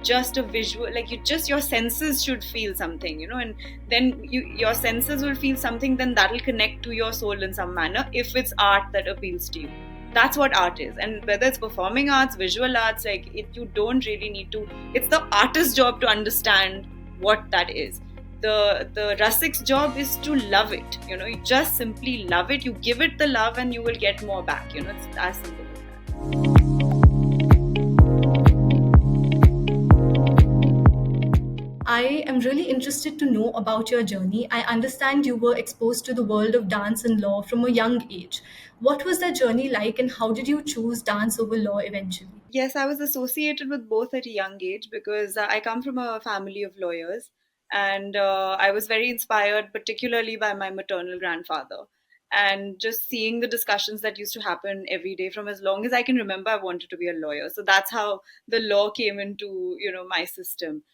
just a visual, like your senses should feel something, and then your senses will feel something, then that'll connect to your soul in some manner if it's art that appeals to you. That's what art is. And whether it's performing arts, visual arts, like you don't really need to, it's the artist's job to understand what that is. The rasik's job is to love it. You just simply love it, you give it the love, and you will get more back. It's as simple as that. I am really interested to know about your journey. I understand you were exposed to the world of dance and law from a young age. What was that journey like, and how did you choose dance over law eventually? Yes, I was associated with both at a young age because I come from a family of lawyers, and I was very inspired, particularly by my maternal grandfather. And just seeing the discussions that used to happen every day from as long as I can remember, I wanted to be a lawyer. So that's how the law came into my system.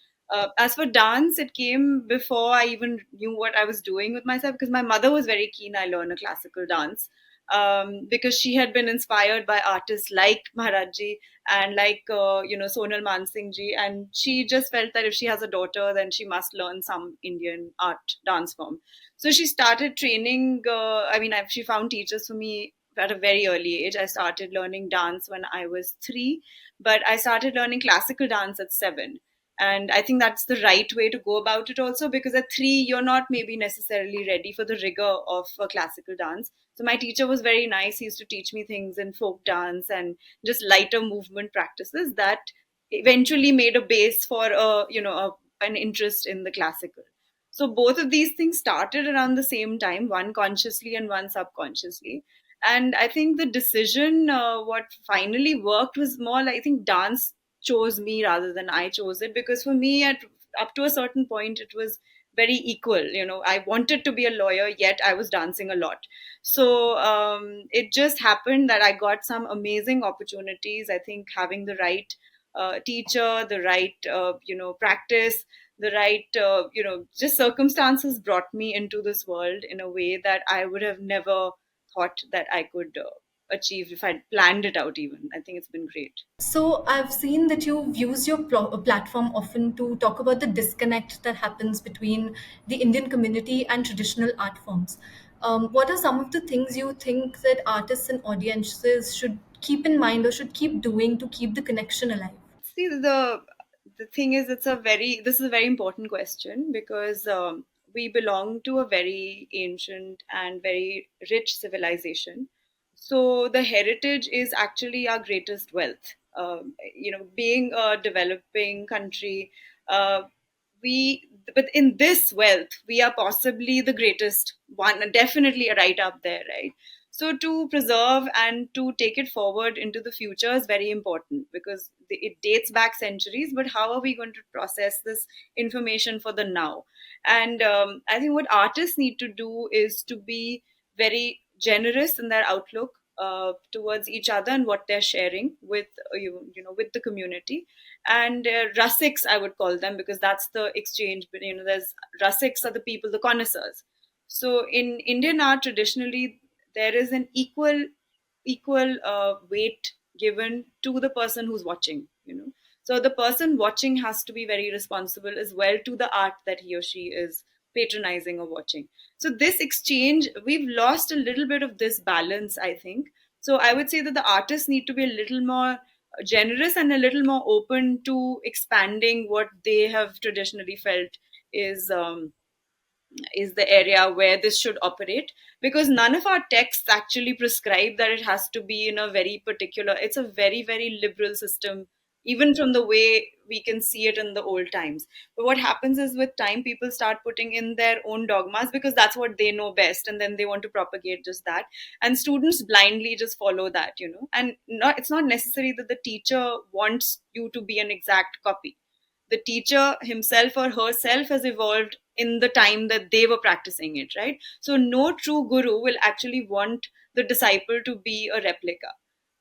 As for dance, it came before I even knew what I was doing with myself, because my mother was very keen I learn a classical dance, because she had been inspired by artists like Maharaj and like Sonal Mansingh ji, and she just felt that if she has a daughter, then she must learn some Indian art dance form. So she started training. She found teachers for me at a very early age. I started learning dance when I was 3, but I started learning classical dance at 7. And I think that's the right way to go about it also, because at 3 you're not maybe necessarily ready for the rigor of a classical dance. So my teacher was very nice. He used to teach me things in folk dance and just lighter movement practices that eventually made a base for an interest in the classical. So both of these things started around the same time, one consciously and one subconsciously. And I think the decision, what finally worked, was more like, I think dance chose me rather than I chose it, because for me, at up to a certain point, it was very equal. I wanted to be a lawyer, yet I was dancing a lot. So it just happened that I got some amazing opportunities. I think having the right teacher, the right practice, the right just circumstances brought me into this world in a way that I would have never thought that I could achieve if I'd planned it out. Even I think it's been great. So I've seen that you've used your platform often to talk about the disconnect that happens between the Indian community and traditional art forms. What are some of the things you think that artists and audiences should keep in mind or should keep doing to keep the connection alive? See, the thing is, this is a very important question, because we belong to a very ancient and very rich civilization. So the heritage is actually our greatest wealth. Being a developing country, uh, we but in this wealth, we are possibly the greatest one, definitely right up there, right? So to preserve and to take it forward into the future is very important, because it dates back centuries. But how are we going to process this information for the now? And I think what artists need to do is to be very generous in their outlook towards each other and what they're sharing with with the community. And rasiks, I would call them, because that's the exchange. But there's rasiks are the people, the connoisseurs. So in Indian art, traditionally, there is an equal weight given to the person who's watching. So the person watching has to be very responsible as well to the art that he or she is patronizing or watching. So this exchange, we've lost a little bit of this balance, I think. So I would say that the artists need to be a little more generous and a little more open to expanding what they have traditionally felt is is the area where this should operate, because none of our texts actually prescribe that it has to be in a very particular, it's a very very liberal system, even from the way we can see it in the old times. But what happens is, with time, people start putting in their own dogmas, because that's what they know best, and then they want to propagate just that, and students blindly just follow that. And it's not necessary that the teacher wants you to be an exact copy. The teacher himself or herself has evolved in the time that they were practicing it, right? So no true guru will actually want the disciple to be a replica.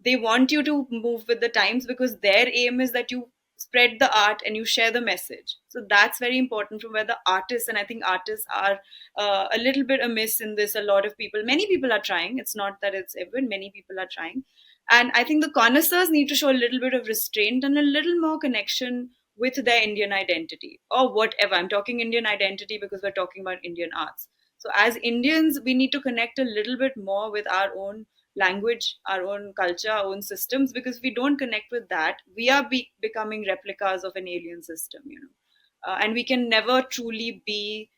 They want you to move with the times, because their aim is that you spread the art and you share the message. So that's very important from where the artists, and I think artists are a little bit amiss in this. A lot of people, many people are trying. It's not that it's everyone, many people are trying. And I think the connoisseurs need to show a little bit of restraint and a little more connection with their Indian identity or whatever. I'm talking Indian identity because we're talking about Indian arts. So as Indians, we need to connect a little bit more with our own language, our own culture, our own systems, because if we don't connect with that, we are becoming replicas of an alien system, and we can never truly be,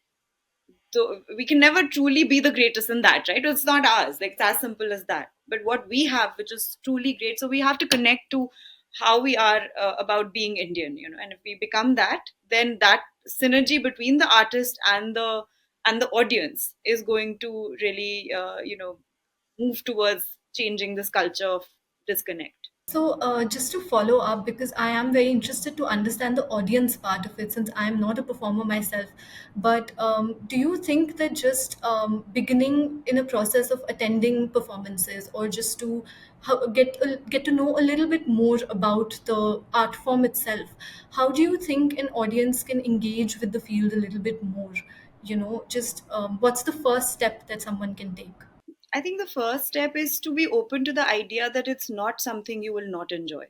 so we can never truly be the greatest in that, right? It's not ours. Like, it's as simple as that. But what we have, which is truly great, so we have to connect to how we are about being Indian, and if we become that, then that synergy between the artist and the audience is going to really move towards changing this culture of disconnect. So, just to follow up, because I am very interested to understand the audience part of it, since I am not a performer myself. But do you think that just beginning in a process of attending performances, or just to get to know a little bit more about the art form itself, how do you think an audience can engage with the field a little bit more? Just what's the first step that someone can take? I think the first step is to be open to the idea that it's not something you will not enjoy.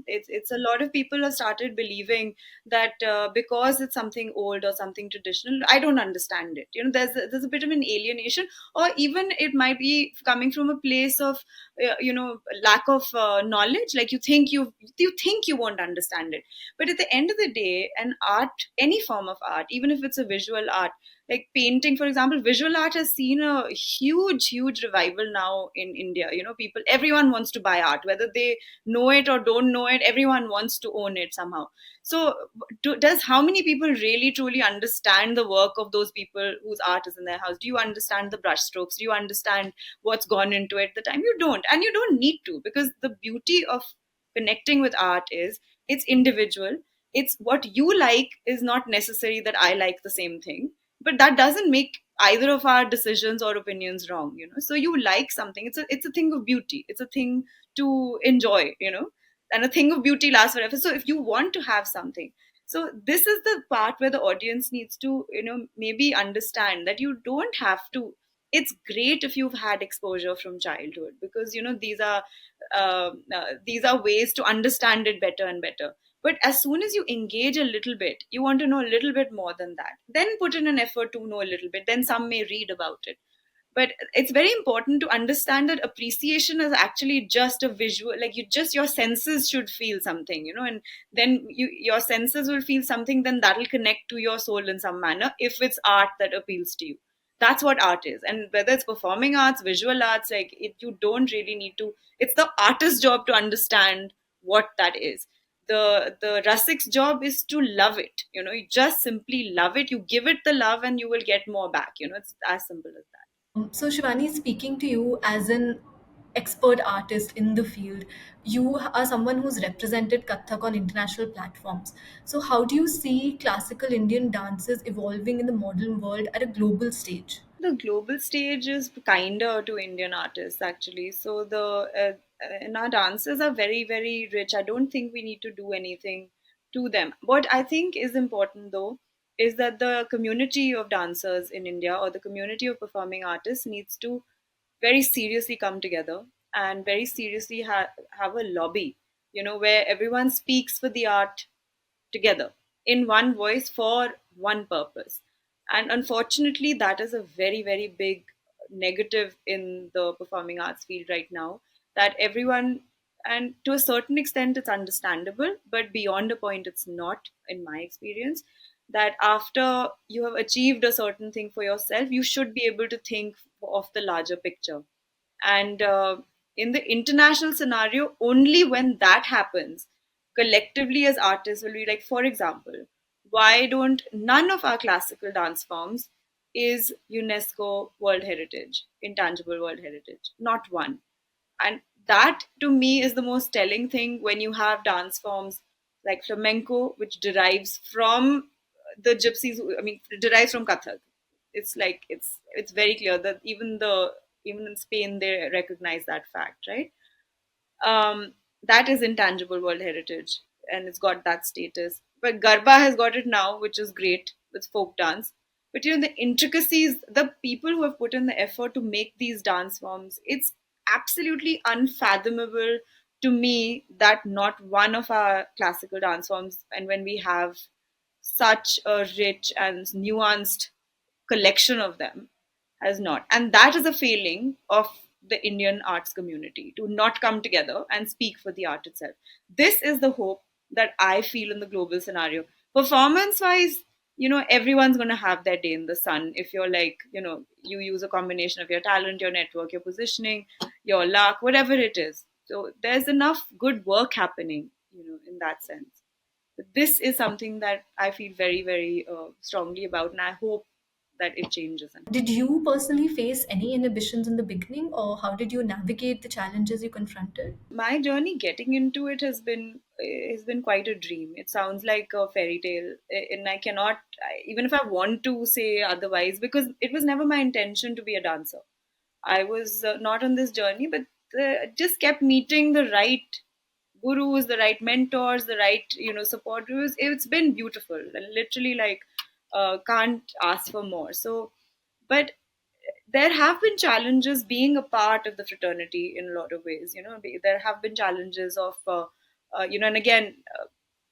It's a lot of people have started believing that because it's something old or something traditional, I don't understand it. There's a bit of an alienation, or even it might be coming from a place of lack of knowledge. Like, you think you won't understand it, but at the end of the day, an art, any form of art, even if it's a visual art, like painting, for example, visual art has seen a huge revival now in India. People, everyone wants to buy art, whether they know it or don't know it, everyone wants to own it somehow. So does how many people really truly understand the work of those people whose art is in their house? Do you understand the brushstrokes? Do you understand what's gone into it at the time? You don't, and you don't need to, because the beauty of connecting with art is it's individual. It's what you like is not necessary that I like the same thing, but that doesn't make either of our decisions or opinions wrong. So you like something, it's a thing of beauty, it's a thing to enjoy, and a thing of beauty lasts forever. So if you want to have something, so this is the part where the audience needs to maybe understand that you don't have to. It's great if you've had exposure from childhood, because these are ways to understand it better and better. But as soon as you engage a little bit, you want to know a little bit more than that. Then put in an effort to know a little bit. Then some may read about it. But it's very important to understand that appreciation is actually just a visual, like, your senses should feel something, and then your senses will feel something, then that'll connect to your soul in some manner if it's art that appeals to you. That's what art is. And whether it's performing arts, visual arts, like, you don't really need to. It's the artist's job to understand what that is. The rasik's job is to love it. You just simply love it, you give it the love, and you will get more back. It's as simple as that. So, Shivani, speaking to you as an expert artist in the field, you are someone who's represented Kathak on international platforms. So, how do you see classical Indian dances evolving in the modern world at a global stage? The global stage is kinder to Indian artists, actually. So and our dances are very, very rich. I don't think we need to do anything to them. What I think is important, though, is that the community of dancers in India, or the community of performing artists, needs to very seriously come together and very seriously have a lobby, where everyone speaks for the art together in one voice for one purpose. And unfortunately, that is a very, very big negative in the performing arts field right now. That everyone, and to a certain extent, it's understandable, but beyond a point, it's not, in my experience. That after you have achieved a certain thing for yourself, you should be able to think of the larger picture. And in the international scenario, only when that happens, collectively as artists will be like, for example, why don't none of our classical dance forms is UNESCO World Heritage, intangible World Heritage? Not one. And that, to me, is the most telling thing when you have dance forms like flamenco, which derives from the gypsies, I mean, derives from Kathak. It's like, it's very clear that even in Spain they recognize that fact, right? That is intangible world heritage, and it's got that status. But Garba has got it now, which is great with folk dance. But the intricacies, the people who have put in the effort to make these dance forms, it's absolutely unfathomable to me that not one of our classical dance forms, and when we have such a rich and nuanced collection of them, has not. And that is a failing of the Indian arts community to not come together and speak for the art itself. This is the hope that I feel in the global scenario. Performance wise, everyone's going to have their day in the sun if you're like, you use a combination of your talent, your network, your positioning, your luck, whatever it is. So there's enough good work happening, in that sense. But this is something that I feel very, very strongly about, and I hope that it changes. Did you personally face any inhibitions in the beginning, or how did you navigate the challenges you confronted? My journey getting into it has been quite a dream. It sounds like a fairy tale, and I cannot, even if I want to say otherwise, because it was never my intention to be a dancer. I was not on this journey, but just kept meeting the right gurus, the right mentors, the right support gurus. It's been beautiful, literally, like can't ask for more. So, but there have been challenges being a part of the fraternity in a lot of ways. There have been challenges of and again,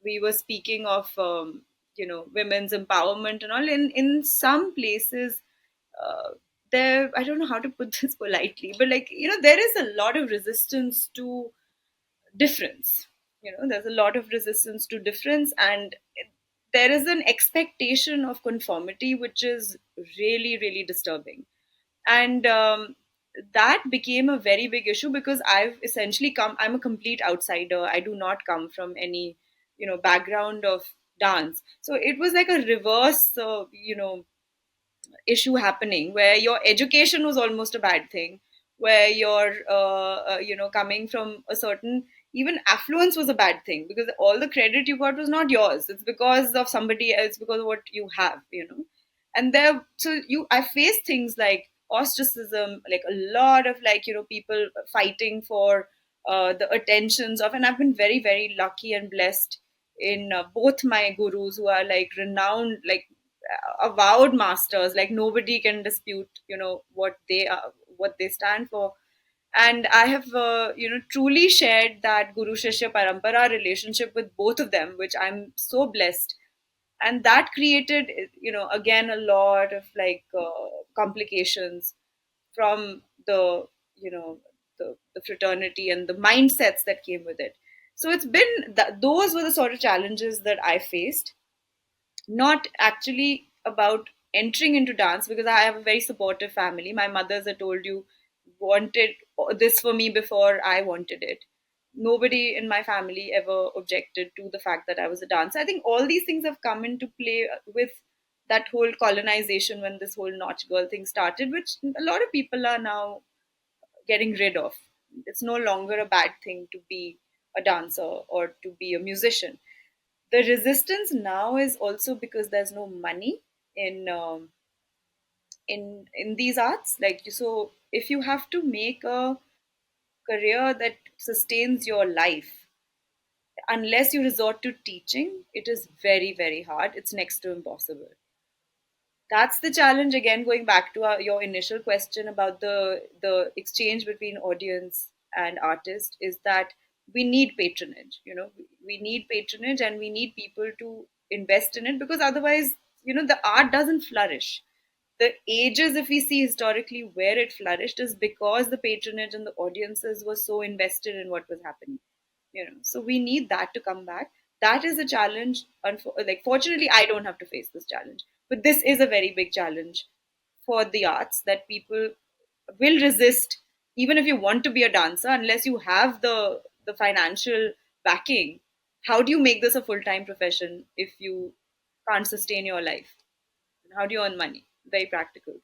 we were speaking of women's empowerment and all. In some places, uh, there, I don't know how to put this politely, but like, there is a lot of resistance to difference. There's a lot of resistance to difference, and there is an expectation of conformity which is really, really disturbing. And that became a very big issue because I've essentially I'm a complete outsider. I do not come from any background of dance, so it was like a reverse issue happening where your education was almost a bad thing, where you're coming from a certain, even affluence was a bad thing, because all the credit you got was not yours, it's because of somebody else, because of what you have. And there, so you I faced things like ostracism, like a lot of, like, people fighting for the attentions of, and I've been very, very lucky and blessed in both my gurus, who are like renowned, like avowed masters. Like, nobody can dispute what they are, what they stand for. And I have truly shared that guru shishya parampara relationship with both of them, which I'm so blessed. And that created, again, a lot of like complications from the you know the fraternity and the mindsets that came with it. So it's been those were the sort of challenges that I faced, not actually about entering into dance, because I have a very supportive family. My mother, as I told you, wanted this for me before I wanted it. Nobody in my family ever objected to the fact that I was a dancer. I think all these things have come into play with that whole colonization, when this whole Nautch girl thing started, which a lot of people are now getting rid of. It's no longer a bad thing to be a dancer or to be a musician. The resistance now is also because there's no money in in these arts. Like, so if you have to make a career that sustains your life, unless you resort to teaching, it is very, very hard. It's next to impossible. That's the challenge. Again, going back to your initial question about the exchange between audience and artist, is that we need patronage. We need patronage, and we need people to invest in it, because otherwise, the art doesn't flourish. The ages, if we see historically where it flourished, is because the patronage and the audiences were so invested in what was happening. So we need that to come back. That is a challenge. Like, fortunately, I don't have to face this challenge, but this is a very big challenge for the arts, that people will resist, even if you want to be a dancer, unless you have the financial backing. How do you make this a full-time profession if you can't sustain your life? How do you earn money? Very practical.